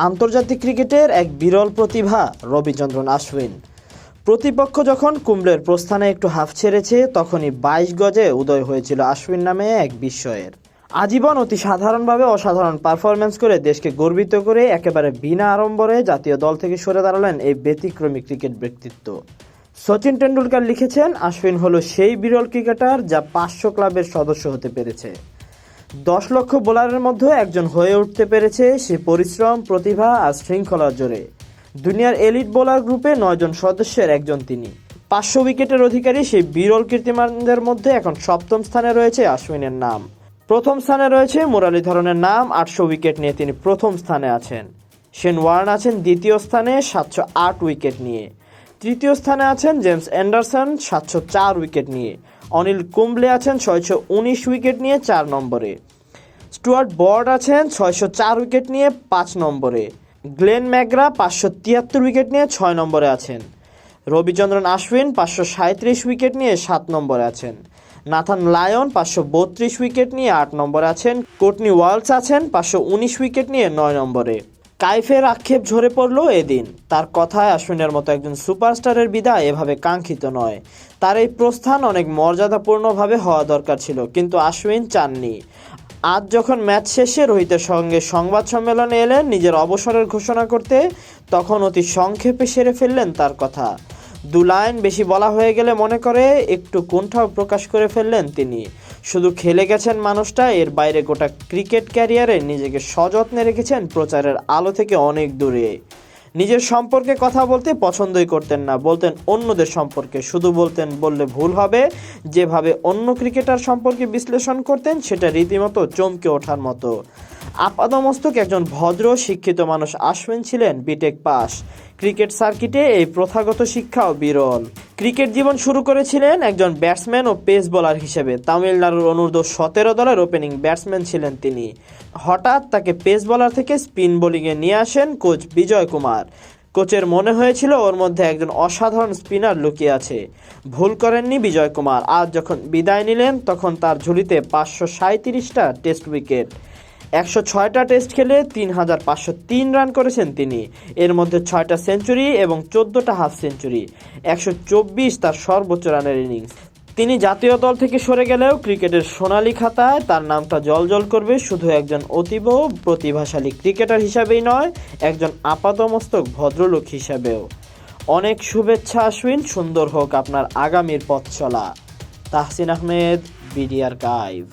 আন্তর্জাতিক ক্রিকেটের এক বিরল প্রতিভা রবিচন্দ্রন আশ্বিন। প্রতিপক্ষ যখন কুম্বলের প্রস্থানে একটু হাফ ছেড়েছে, তখনই 22 গজে উদয় হয়েছিল আশ্বিন নামে এক বিস্ময়ের। আজীবন অতি সাধারণভাবে অসাধারণ পারফরম্যান্স করে দেশকে গর্বিত করে একেবারে বিনা আড়ম্বরে জাতীয় দল থেকে সরে দাঁড়ালেন এই ব্যতিক্রমী ক্রিকেট ব্যক্তিত্ব। সচিন টেন্ডুলকার লিখেছেন, আশ্বিন হলো সেই বিরল ক্রিকেটার যা 500 ক্লাবের সদস্য হতে পেরেছে। 10 লক্ষ বোলারের মধ্যে একজন হয়ে উঠতে পেরেছে সে পরিশ্রম, প্রতিভা আর শৃঙ্খলার জোরে। দুনিয়ার এলিট বোলার গ্রুপে 9 জন সদস্যের একজন তিনি। 500 উইকেটের অধিকারী সেই বিরল কীর্তিমানদের মধ্যে এখন 7ম স্থানে রয়েছে আশ্বিনের নাম। প্রথম স্থানে রয়েছে মুরলীধরনের নাম, 800 উইকেট নিয়ে তিনি প্রথম স্থানে আছেন। শেন ওয়ার্ন আছেন দ্বিতীয় স্থানে 708 উইকেট নিয়ে। তৃতীয় স্থানে আছেন জেমস অ্যান্ডারসন 704 উইকেট নিয়ে। অনিল কুম্বলে আছেন 619 উইকেট নিয়ে 4 নম্বরে। স্টুয়ার্ট ব্রড আছেন 604 উইকেট নিয়ে 5 নম্বরে। গ্লেন ম্যাকগ্রা 573 উইকেট নিয়ে 6 নম্বরে আছেন। রবিচন্দ্রন আশ্বিন 537 উইকেট নিয়ে 7 নম্বরে আছেন। নাথান লায়ন 532 উইকেট নিয়ে 8 নম্বরে আছেন। কোর্টনি ওয়ালস আছেন 519 উইকেট নিয়ে 9 নম্বরে। কাইফের আক্ষেপ ঝরে পড়ল এদিন। তার কথায় আশ্বিনের মতো একজন সুপারস্টারের বিদায় এভাবে কাঙ্ক্ষিত নয়। তার এই প্রস্থান অনেক মর্যাদাপূর্ণভাবে হওয়া দরকার ছিল, কিন্তু আশ্বিন চাননি। আজ যখন ম্যাচ শেষে রোহিতের সঙ্গে সংবাদ সম্মেলনে এলেন নিজের অবসরের ঘোষণা করতে, তখন অতি সংক্ষেপে সেরে ফেললেন তার কথা। 2 লাইন বেশি বলা হয়ে গেলে মনে করে একটু কুণ্ঠাও প্রকাশ করে ফেললেন তিনি। শুধু খেলে গেছেন মানুষটা, এর বাইরে গোটা ক্রিকেট ক্যারিয়ারে নিজেকে সযত্নে রেখেছেন প্রচারের আলো থেকে অনেক দূরে। নিজের সম্পর্কে কথা বলতে পছন্দই করতেন না, বলতেন অন্যদের সম্পর্কে। শুধু বললে ভুল হবে, যেভাবে অন্য ক্রিকেটার সম্পর্কে বিশ্লেষণ করতেন সেটা রীতিমতো চমকে ওঠার মতো। আপাদমস্তক একজন ভদ্র শিক্ষিত মানুষ আশ্বিন ছিলেন বিটেক পাস। ক্রিকেট সার্কিটে এই প্রথাগত শিক্ষাও বিরল। ক্রিকেট জীবন শুরু করেছিলেন একজন ব্যাটসম্যান ও পেস বোলার হিসেবে। তামিলনাড়ুর অনূর্ধ্ব 17 দলের ওপেনিং ব্যাটসম্যান ছিলেন তিনি। হঠাৎ তাকে পেস বোলার থেকে স্পিন বোলিংয়ে নিয়ে আসেন কোচ বিজয় কুমার। কোচের মনে হয়েছিল ওর মধ্যে একজন অসাধারণ স্পিনার লুকিয়ে আছে। ভুল করেননি বিজয় কুমার। আজ যখন বিদায় নিলেন, তখন তার ঝুলিতে 537টা টেস্ট উইকেট। 106টা টেস্ট খেলে 3503 রান করেছেন তিনি। এর মধ্যে 6টা সেঞ্চুরি এবং 14টা হাফ সেঞ্চুরি। 124 তার সর্বোচ্চ রানের ইনিংস। তিনি জাতীয় দল থেকে সরে গেলেও ক্রিকেটের সোনালী খাতায় তার নামটা জ্বলজ্বল করবে শুধু একজন অতীব প্রতিভাশালী ক্রিকেটার হিসাবেই নয়, একজন আপাতমস্তক ভদ্রলোক হিসাবেও। অনেক শুভেচ্ছা আশ্বিন, সুন্দর হোক আপনার আগামীর পথ চলা। Tahsin Ahmed, BD archive.